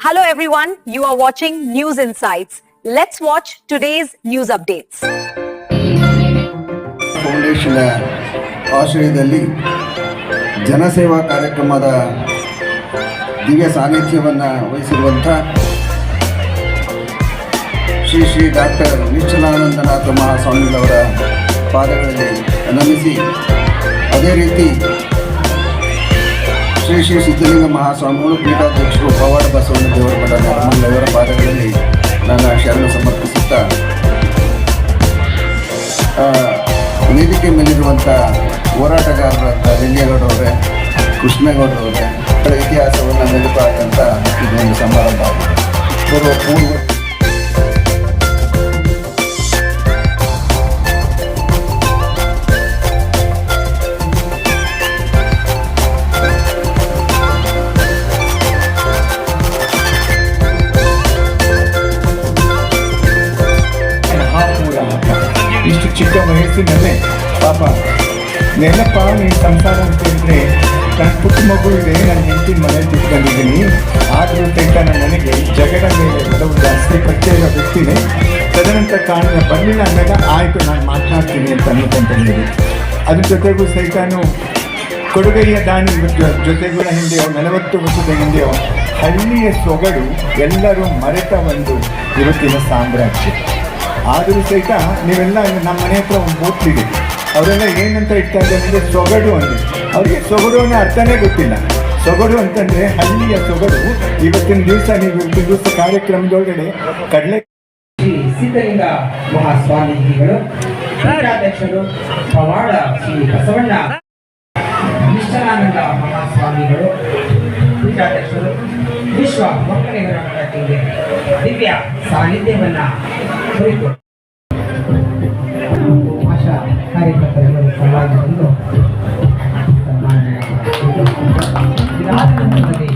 Hello everyone, you are watching News Insights. Let's watch today's news updates. Foundation ಆಶ್ರಯದಲ್ಲಿ ಜನಸೇವಾ ಕಾರ್ಯಕ್ರಮದ ದಿವ್ಯ ಸಾನ್ನಿಧ್ಯವನ್ನು ವಹಿಸಿರುವಂಥ Shri doctor Nishchalanandanatha ಮಹಾಸ್ವಾಮಿಗಳವರ ಪಾದಗಳಲ್ಲಿ ನಮಿಸಿ, ಅದೇ ರೀತಿ ಶ್ರೀ ಸಿದ್ಧಲಿಂಗ ಮಹಾಸ್ವಾಮಿಗಳು ಪೀಠಾಧ್ಯಕ್ಷರು ಪವಾಡ ಬಸವಣ್ಣ ದೇವರಮಠ ನೆಲಮಂಗಲ ಪಾದಗಳಲ್ಲಿ ನನ್ನ ಶರಣ ಸಮರ್ಪಿಸುತ್ತಾ, ವೇದಿಕೆ ಮೇಲಿರುವಂಥ ಹೋರಾಟಗಾರರಂಥ ಲಿಂಗೇಗೌಡರವರೇ, ಕೃಷ್ಣೇಗೌಡರವರೇ, ಇತಿಹಾಸವನ್ನು ಮೆಲುಕಾದಂಥ ಇದೊಂದು ಸಮಾರಂಭ. ಪೂರ್ವ ಇಷ್ಟು ಚಿಕ್ಕ ವಯಸ್ಸಿನಲ್ಲೇ ಪಾಪ ನೆನಪ ನೀನು ಸಂಸಾರ ಅಂತ ಹೇಳಿದ್ರೆ ನನ್ನ ಪುಟ್ಟ ಮಗು ಇದೆ, ನನ್ನ ಹೆಂಡತಿ ಮನೆ ಬಿಟ್ಟು ಬಂದಿದ್ದೀನಿ, ಆದರೂ ಸಹಿತ ನನಗೆ ಜಗದ ಮೇಲೆ ಕೆಲವು ಜಾಸ್ತಿ ಪರಿಚಯ ಇರೋ ವ್ಯಕ್ತಿನೇ ತದನಂತರ ಕಾರಣ ಬರಲಿಲ್ಲ ಅಂದಾಗ ಆಯಿತು ನಾನು ಮಾತನಾಡ್ತೀನಿ ಅಂತ ಅಂದ್ಕೊಂಡಿದ್ದೀನಿ. ಅದ್ರ ಜೊತೆಗೂ ಸಹಿತನೂ ಕೊಡುಗೈಯ ದಾನಿ ಜೊತೆಗೂ ಹಿಂದೆಯೋ 40 ವರ್ಷದ ಹಿಂದೆಯೋ ಹಳ್ಳಿಯ ಸೊಗಡು ಎಲ್ಲರೂ ಮರೆತ ಒಂದು ಇವತ್ತಿನ ಸಾಮ್ರಾಜ್ಯ. ಆದರೂ ಸಹಿತ ನೀವೆಲ್ಲ ನಮ್ಮ ಮನೆ ಹತ್ರ ಒಂದು ಹೋಗ್ತಿದೆ, ಅವರೆಲ್ಲ ಏನಂತ ಇಡ್ತಾ ಇದ್ದಾರೆ ಅಂದರೆ ಸೊಗಡು ಅಂದರೆ, ಅವರಿಗೆ ಸೊಗಡು ಅನ್ನೋ ಅರ್ಥನೇ ಗೊತ್ತಿಲ್ಲ. ಸೊಗಡು ಅಂತಂದರೆ ಹಳ್ಳಿಯ ಸೊಗಡು. ಇವತ್ತಿನ ದಿವಸ ಕಾರ್ಯಕ್ರಮದೊಳಗಡೆ ಕಡಲೆ ಶ್ರೀ ಸಿದ್ಧಲಿಂಗ ಮಹಾಸ್ವಾಮೀಜಿಗಳು, ಪೀಠಾಧ್ಯಕ್ಷರು ಪವಾಡ ಶ್ರೀ ಬಸವಣ್ಣ ನಿಶ್ಚಲಾನಂದ ಮಹಾಸ್ವಾಮಿಗಳು, ಪೀಠಾಧ್ಯಕ್ಷರು ವಿಶ್ವ ಒಕ್ಕಲಿಗರ ಮಠಕ್ಕೆ ದಿವ್ಯ ಸಾನ್ನಿಧ್ಯವನ್ನ ಕುರಿತು ಆಶಾ ಕಾರ್ಯಕರ್ತರುಗಳು ಸಮಾಜ ಬಂದು ಇದಾದ ನಂತರದಲ್ಲಿ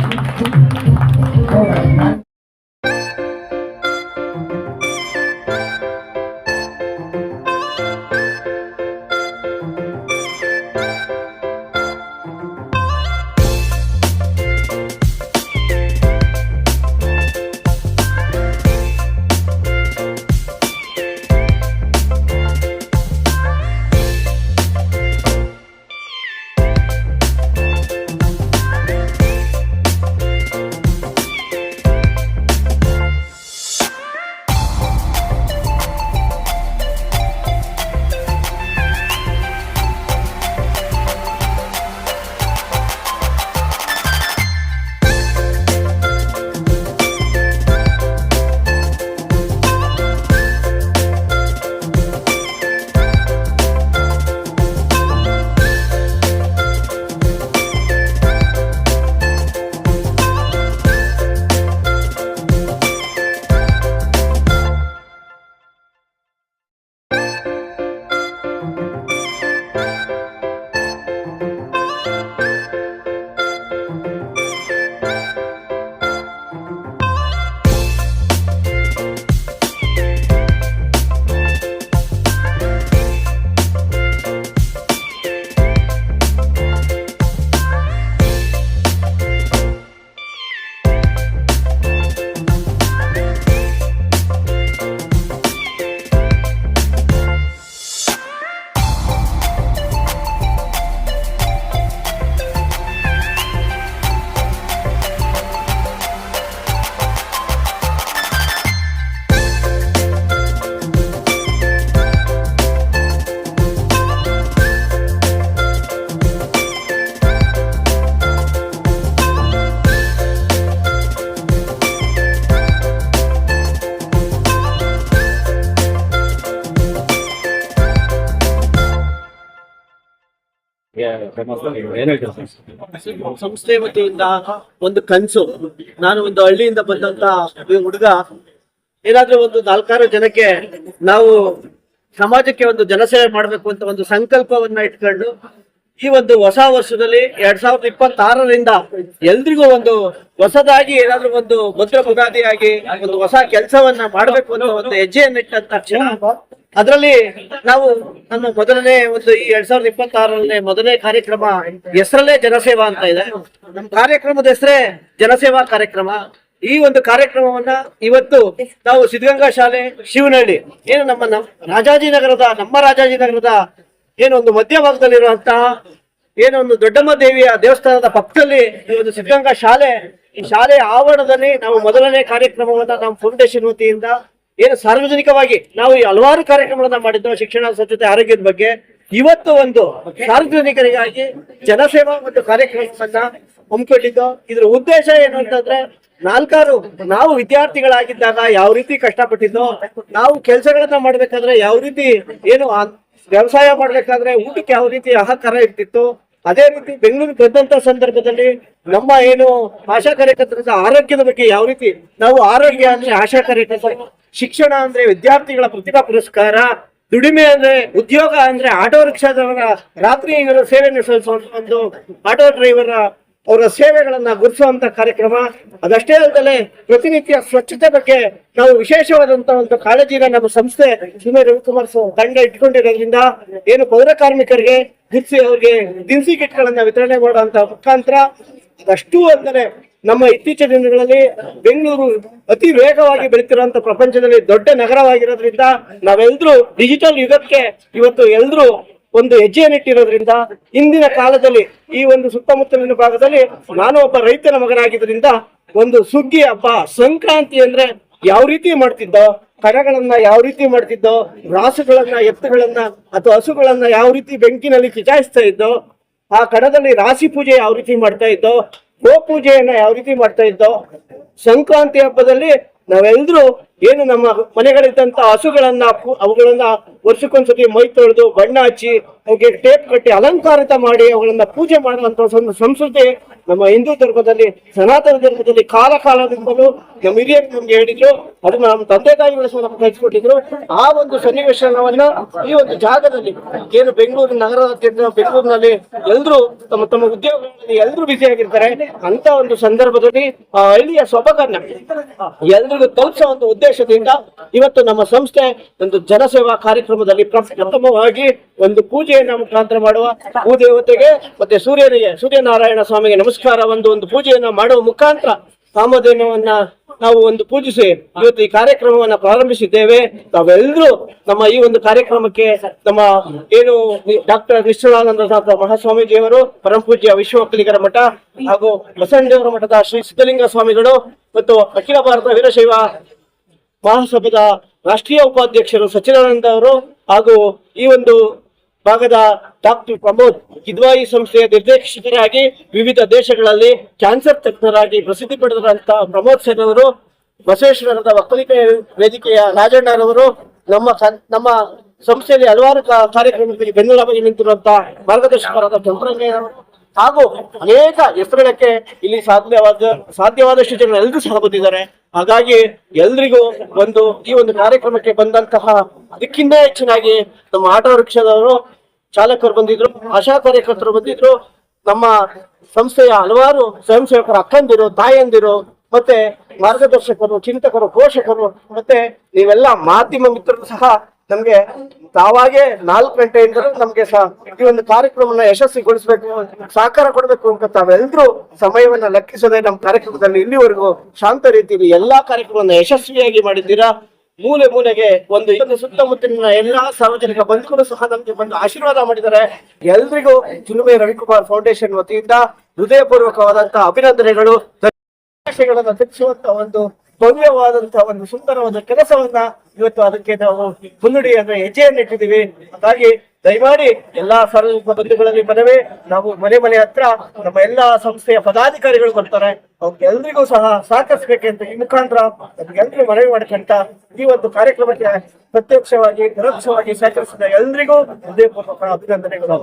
ಸಂಸ್ಥೆ ವತಿಯಿಂದ ಒಂದು ಕನಸು, ನಾನು ಒಂದು ಹಳ್ಳಿಯಿಂದ ಬಂದಂತ ಹುಡುಗ, ಏನಾದ್ರೂ ಒಂದು 4-6 ಜನಕ್ಕೆ ನಾವು ಸಮಾಜಕ್ಕೆ ಒಂದು ಜನಸೇವೆ ಮಾಡಬೇಕು ಅಂತ ಒಂದು ಸಂಕಲ್ಪವನ್ನ ಇಟ್ಕೊಂಡು ಈ ಒಂದು ಹೊಸ ವರ್ಷದಲ್ಲಿ 2026ರಿಂದ ಎಲ್ರಿಗೂ ಒಂದು ಹೊಸದಾಗಿ ಏನಾದ್ರೂ ಒಂದು ಭದ್ರ ಬುಗಾದಿಯಾಗಿ ಒಂದು ಹೊಸ ಕೆಲಸವನ್ನ ಮಾಡಬೇಕು ಅನ್ನೋ ಒಂದು ಹೆಜ್ಜೆಯನ್ನು ಇಟ್ಟಂತ ತಕ್ಷಣ ಅದರಲ್ಲಿ ನಾವು ನಮ್ಮ ಮೊದಲನೇ ಒಂದು ಈ 2026ನೇ ಮೊದಲನೇ ಕಾರ್ಯಕ್ರಮ ಹೆಸರಲ್ಲೇ ಜನಸೇವಾ ಅಂತ ಇದೆ. ನಮ್ಮ ಕಾರ್ಯಕ್ರಮದ ಹೆಸರೇ ಜನಸೇವಾ ಕಾರ್ಯಕ್ರಮ. ಈ ಒಂದು ಕಾರ್ಯಕ್ರಮವನ್ನ ಇವತ್ತು ನಾವು ಸಿದ್ಧಗಂಗಾ ಶಾಲೆ ಶಿವನಹಳ್ಳಿ ಏನು ನಮ್ಮ ರಾಜಾಜಿನಗರದ ಏನು ಒಂದು ಮಧ್ಯಭಾಗದಲ್ಲಿರುವಂತಹ ಏನು ಒಂದು ದೊಡ್ಡಮ್ಮ ದೇವಿಯ ದೇವಸ್ಥಾನದ ಪಕ್ಕದಲ್ಲಿ ಈ ಒಂದು ಸಿದ್ಧಗಂಗಾ ಶಾಲೆ, ಈ ಶಾಲೆಯ ಆವರಣದಲ್ಲಿ ನಾವು ಮೊದಲನೇ ಕಾರ್ಯಕ್ರಮವನ್ನ ನಮ್ಮ ಫೌಂಡೇಶನ್ ವತಿಯಿಂದ ಏನು ಸಾರ್ವಜನಿಕವಾಗಿ ನಾವು ಈ ಹಲವಾರು ಕಾರ್ಯಕ್ರಮಗಳನ್ನ ಮಾಡಿದ್ದು ಶಿಕ್ಷಣ, ಸ್ವಚ್ಛತೆ, ಆರೋಗ್ಯದ ಬಗ್ಗೆ. ಇವತ್ತು ಒಂದು ಸಾರ್ವಜನಿಕರಿಗಾಗಿ ಜನಸೇವಾ ಒಂದು ಕಾರ್ಯಕ್ರಮವನ್ನ ಹಮ್ಮಿಕೊಂಡಿದ್ದು. ಇದ್ರ ಉದ್ದೇಶ ಏನು ಅಂತಂದ್ರೆ, ನಾವು ವಿದ್ಯಾರ್ಥಿಗಳಾಗಿದ್ದಾಗ ಯಾವ ರೀತಿ ಕಷ್ಟಪಟ್ಟಿದ್ದೋ, ನಾವು ಕೆಲಸಗಳನ್ನ ಮಾಡ್ಬೇಕಾದ್ರೆ ಯಾವ ರೀತಿ ಏನು ವ್ಯವಸಾಯ ಮಾಡ್ಬೇಕಾದ್ರೆ ಊಟಕ್ಕೆ ಯಾವ ರೀತಿ ಆಹಾರ ಇರ್ತಿತ್ತು, ಅದೇ ರೀತಿ ಬೆಂಗಳೂರಿಗೆ ಬಂದಂತ ಸಂದರ್ಭದಲ್ಲಿ ನಮ್ಮ ಏನು ಆಶಾ ಕಾರ್ಯಕರ್ತರದ ಆರೋಗ್ಯದ ಬಗ್ಗೆ ಯಾವ ರೀತಿ ನಾವು ಆರೋಗ್ಯ ಅಂದ್ರೆ ಆಶಾ ಕಾರ್ಯಕರ್ತರು, ಶಿಕ್ಷಣ ಅಂದ್ರೆ ವಿದ್ಯಾರ್ಥಿಗಳ ಪ್ರತಿಭಾ ಪುರಸ್ಕಾರ, ದುಡಿಮೆ ಅಂದ್ರೆ ಉದ್ಯೋಗ ಅಂದ್ರೆ ಆಟೋ ರಿಕ್ಷಾದವರ ರಾತ್ರಿ ಸೇವೆಯನ್ನು ಸಲ್ಲಿಸುವ ಒಂದು ಆಟೋ ಡ್ರೈವರ್ ಅವರ ಸೇವೆಗಳನ್ನ ಗುರುತಿಸುವಂತ ಕಾರ್ಯಕ್ರಮ. ಅದಷ್ಟೇ ಅಲ್ಲದೆ ಪ್ರತಿನಿತ್ಯ ಸ್ವಚ್ಛತೆ ಬಗ್ಗೆ ನಾವು ವಿಶೇಷವಾದಂತ ಒಂದು ಕಾಳಜಿನ ನಮ್ಮ ಸಂಸ್ಥೆ ಶ್ರೀ ರವಿಕುಮಾರ್ ತಂಡ ಇಟ್ಕೊಂಡಿರೋದ್ರಿಂದ ಏನು ಪೌರ ಕಾರ್ಮಿಕರಿಗೆ ಗುರುತಿಸಿ ಅವರಿಗೆ ದಿನಸಿ ಕಿಟ್ಗಳನ್ನ ವಿತರಣೆ ಮಾಡುವಂತ ಮುಖಾಂತರ ಅದಷ್ಟು ಅಂದರೆ ನಮ್ಮ ಇತ್ತೀಚಿನ ದಿನಗಳಲ್ಲಿ ಬೆಂಗಳೂರು ಅತಿ ವೇಗವಾಗಿ ಬೆಳೀತಿರುವಂತ ಪ್ರಪಂಚದಲ್ಲಿ ದೊಡ್ಡ ನಗರವಾಗಿರೋದ್ರಿಂದ ನಾವೆಲ್ಲರೂ ಡಿಜಿಟಲ್ ಯುಗಕ್ಕೆ ಇವತ್ತು ಎಲ್ಲರೂ ಒಂದು ಹೆಜ್ಜೆಯನ್ನಿಟ್ಟಿರೋದ್ರಿಂದ ಇಂದಿನ ಕಾಲದಲ್ಲಿ ಈ ಒಂದು ಸುತ್ತಮುತ್ತಲಿನ ಭಾಗದಲ್ಲಿ ನಾನು ಒಬ್ಬ ರೈತನ ಮಗನಾಗಿದ್ದರಿಂದ ಒಂದು ಸುಗ್ಗಿ ಹಬ್ಬ, ಸಂಕ್ರಾಂತಿ ಅಂದ್ರೆ ಯಾವ ರೀತಿ ಮಾಡ್ತಿದ್ದೋ, ಕರಗಳನ್ನ ಯಾವ ರೀತಿ ಮಾಡ್ತಿದ್ದೋ, ರಾಸುಗಳನ್ನ, ಎತ್ತುಗಳನ್ನ ಅಥವಾ ಹಸುಗಳನ್ನ ಯಾವ ರೀತಿ ಬೆಂಕಿನಲ್ಲಿ ಕಿಚಾಯಿಸ್ತಾ ಇದ್ದೋ, ಆ ಕಡದಲ್ಲಿ ರಾಶಿ ಪೂಜೆ ಯಾವ ರೀತಿ ಮಾಡ್ತಾ ಇದ್ದೋ, ಗೋ ಪೂಜೆಯನ್ನ ಯಾವ ರೀತಿ ಮಾಡ್ತಾ ಇದ್ದೋ, ಸಂಕ್ರಾಂತಿ ಹಬ್ಬದಲ್ಲಿ ನಾವೆಲ್ಲರೂ ಏನು ನಮ್ಮ ಮನೆಗಳಿದ್ದಂತ ಹಸುಗಳನ್ನ ಅವುಗಳನ್ನ ವರ್ಷಕ್ಕೊಂದ್ಸತಿ ಮೈ ತೊಳೆದು ಬಣ್ಣ ಹಚ್ಚಿ ಅವಕ್ಕೆ ಟೇಪ್ ಕಟ್ಟಿ ಅಲಂಕಾರಿತ ಮಾಡಿ ಅವುಗಳನ್ನ ಪೂಜೆ ಮಾಡುವಂತ ಒಂದು ಸಂಸ್ಕೃತಿ ನಮ್ಮ ಹಿಂದೂ ಧರ್ಮದಲ್ಲಿ, ಸನಾತನ ಧರ್ಮದಲ್ಲಿ ಕಾಲದಿಂದಲೂ ನಮ್ಮ ಹಿರಿಯರು ನಮ್ಗೆ ಹೇಳಿದ್ರು. ಅದನ್ನ ನಮ್ಮ ತಂದೆ ತಾಯಿಗಳು ಸಹ ನಮ್ಗೆ ಕಲಿಸ್ಕೊಟ್ಟಿದ್ರು. ಆ ಒಂದು ಸನ್ನಿವೇಶವನ್ನ ಈ ಒಂದು ಜಾಗದಲ್ಲಿ ಏನು ಬೆಂಗಳೂರು ನಗರದಾದ್ಯಂತ ಬೆಂಗಳೂರಿನಲ್ಲಿ ಎಲ್ರು ತಮ್ಮ ಉದ್ಯೋಗಗಳಲ್ಲಿ ಎಲ್ರು ಬ್ಯುಸಿ ಆಗಿರ್ತಾರೆ. ಅಂತ ಒಂದು ಸಂದರ್ಭದಲ್ಲಿ ಆ ಹಳ್ಳಿಯ ಸೊಬಗನ್ನ ಎಲ್ರಿಗೂ ತಲುಪಿಸೋ ಒಂದು ಉದ್ದೇಶದಿಂದ ಇವತ್ತು ನಮ್ಮ ಸಂಸ್ಥೆ ಒಂದು ಜನಸೇವಾ ಕಾರ್ಯಕ್ರಮದಲ್ಲಿ ಪ್ರಥಮವಾಗಿ ಒಂದು ಪೂಜೆಯನ್ನ ಮುಖಾಂತರ ಮಾಡುವ ಭೂದೇವತೆಗೆ ಮತ್ತೆ ಸೂರ್ಯನಾರಾಯಣ ಸ್ವಾಮಿಗೆ ನಮಸ್ಕಾರ ಒಂದು ಪೂಜೆಯನ್ನ ಮಾಡುವ ಮುಖಾಂತರ ಕಾಮಧೇನುವನ್ನ ನಾವು ಒಂದು ಪೂಜಿಸಿ ಇವತ್ತು ಈ ಕಾರ್ಯಕ್ರಮವನ್ನ ಪ್ರಾರಂಭಿಸಿದ್ದೇವೆ. ತಾವೆಲ್ಲರೂ ನಮ್ಮ ಈ ಒಂದು ಕಾರ್ಯಕ್ರಮಕ್ಕೆ ನಮ್ಮ ಏನು ಡಾಕ್ಟರ್ ನಿಶ್ಚಲಾನಂದ ಮಹಾಸ್ವಾಮೀಜಿಯವರು, ಪರಮ ಪೂಜ್ಯ ವಿಶ್ವ ಒಕ್ಕಲಿಗರ ಮಠ ಹಾಗೂ ಬಸವಣ್ಣದೇವರ ಮಠದ ಶ್ರೀ ಸಿದ್ಧಲಿಂಗ ಸ್ವಾಮಿಗಳು ಮತ್ತು ಅಖಿಲ ಭಾರತ ವೀರಶೈವ ಮಹಾಸಭಾದ ರಾಷ್ಟ್ರೀಯ ಉಪಾಧ್ಯಕ್ಷರು ಸಚ್ಚಿದಾನಂದ ಅವರು ಹಾಗೂ ಈ ಒಂದು ಭಾಗದ ಡಾಕ್ಟರ್ ಪ್ರಮೋದ್ ಕಿದ್ವಾಯಿ ಸಂಸ್ಥೆಯ ನಿರ್ದೇಶಕರಾಗಿ ವಿವಿಧ ದೇಶಗಳಲ್ಲಿ ಕ್ಯಾನ್ಸರ್ ತಜ್ಞರಾಗಿ ಪ್ರಸಿದ್ಧಿ ಪಡೆದಿರುವಂತ ಪ್ರಮೋದ್ ಸೇನ್ ಅವರು, ಬಸವೇಶ್ವರದ ಒಕ್ಕಲಿಗ ವೇದಿಕೆಯ ರಾಜಣ್ಣರವರು, ನಮ್ಮ ಸಂಸ್ಥೆಯಲ್ಲಿ ಹಲವಾರು ಕಾರ್ಯಕ್ರಮದಲ್ಲಿ ಬೆನ್ನೆಲುಬಾಗಿ ನಿಂತಿರುವಂತಹ ಮಾರ್ಗದರ್ಶಕರಾದ ಚಂದ್ರಯ್ಯನವರು ಹಾಗೂ ಅನೇಕ ಹೆಸರುಗಳಕ್ಕೆ ಇಲ್ಲಿ ಸಾಧ್ಯವಾದಷ್ಟು ಜನ ಎಲ್ಲರೂ ಸಹ ಬಂದಿದ್ದಾರೆ. ಹಾಗಾಗಿ ಎಲ್ರಿಗೂ ಈ ಒಂದು ಕಾರ್ಯಕ್ರಮಕ್ಕೆ ಬಂದಂತಹ ಅದಕ್ಕಿಂತ ಹೆಚ್ಚಿನಾಗಿ ನಮ್ಮ ಆಟೋ ರಿಕ್ಷಾದವರು, ಚಾಲಕರು ಬಂದಿದ್ರು, ಆಶಾ ಕಾರ್ಯಕರ್ತರು ಬಂದಿದ್ರು, ನಮ್ಮ ಸಂಸ್ಥೆಯ ಹಲವಾರು ಸ್ವಯಂ ಸೇವಕರ ಅಕ್ಕಂದಿರು, ತಾಯಂದಿರು, ಮತ್ತೆ ಮಾರ್ಗದರ್ಶಕರು, ಚಿಂತಕರು, ಪೋಷಕರು, ಮತ್ತೆ ನೀವೆಲ್ಲ ಮಾಧ್ಯಮ ಮಿತ್ರರು ಸಹ ನಮ್ಗೆ ತಾವಾಗೆ 4 ಗಂಟೆಯಿಂದ ನಮ್ಗೆ ಸಹ ಈ ಒಂದು ಕಾರ್ಯಕ್ರಮನ ಯಶಸ್ವಿಗೊಳಿಸಬೇಕು, ಸಹಕಾರ ಕೊಡಬೇಕು ಅಂತ ತಾವೆಲ್ಲರೂ ಸಮಯವನ್ನ ಲೆಕ್ಕಿಸದೆ ನಮ್ಮ ಕಾರ್ಯಕ್ರಮದಲ್ಲಿ ಇಲ್ಲಿವರೆಗೂ ಶಾಂತ ರೀತಿಯಲ್ಲಿ ಎಲ್ಲಾ ಕಾರ್ಯಕ್ರಮವನ್ನ ಯಶಸ್ವಿಯಾಗಿ ಮಾಡಿದ್ದೀರಾ. ಮೂಲೆಗೆ ಒಂದು ಸುತ್ತಮುತ್ತಲಿನ ಎಲ್ಲಾ ಸಾರ್ವಜನಿಕ ಬಂಧುಗಳು ಸಹ ನಮ್ಗೆ ಬಂದು ಆಶೀರ್ವಾದ ಮಾಡಿದ್ದಾರೆ. ಎಲ್ರಿಗೂ ಚಿಲುಮೆ ರವಿಕುಮಾರ್ ಫೌಂಡೇಶನ್ ವತಿಯಿಂದ ಹೃದಯಪೂರ್ವಕವಾದಂತಹ ಅಭಿನಂದನೆಗಳು. ತಿಳಿಸುವಂತ ಒಂದು ಭವ್ಯವಾದಂತಹ ಒಂದು ಸುಂದರವಾದ ಕೆಲಸವನ್ನ ಇವತ್ತು ಅದಕ್ಕೆ ನಾವು ಮುನ್ನುಡಿಯನ್ನು ಹೆಜ್ಜೆಯನ್ನಿಟ್ಟಿದ್ದೀವಿ. ಹಾಗಾಗಿ ದಯಮಾಡಿ ಎಲ್ಲಾ ಸಾರ್ವಜನಿಕ ಬಂಧುಗಳಲ್ಲಿ ಮನವಿ, ನಾವು ಮನೆ ಹತ್ರ ನಮ್ಮ ಎಲ್ಲಾ ಸಂಸ್ಥೆಯ ಪದಾಧಿಕಾರಿಗಳು ಬರ್ತಾರೆ, ಅವ್ರಿಗೆ ಎಲ್ರಿಗೂ ಸಹ ಸಹಕರಿಸಬೇಕಂತ ಈ ಮುಖಾಂತರ ಎಲ್ರಿಗೂ ಮನವಿ ಮಾಡ್ಕೊಂತ ಈ ಒಂದು ಕಾರ್ಯಕ್ರಮಕ್ಕೆ ಪ್ರತ್ಯಕ್ಷವಾಗಿ ಪರೋಕ್ಷವಾಗಿ ಸಹಕರಿಸಿದ ಎಲ್ರಿಗೂ ಹೃದಯಪೂರ್ವಕ ಅಭಿನಂದನೆಗಳು.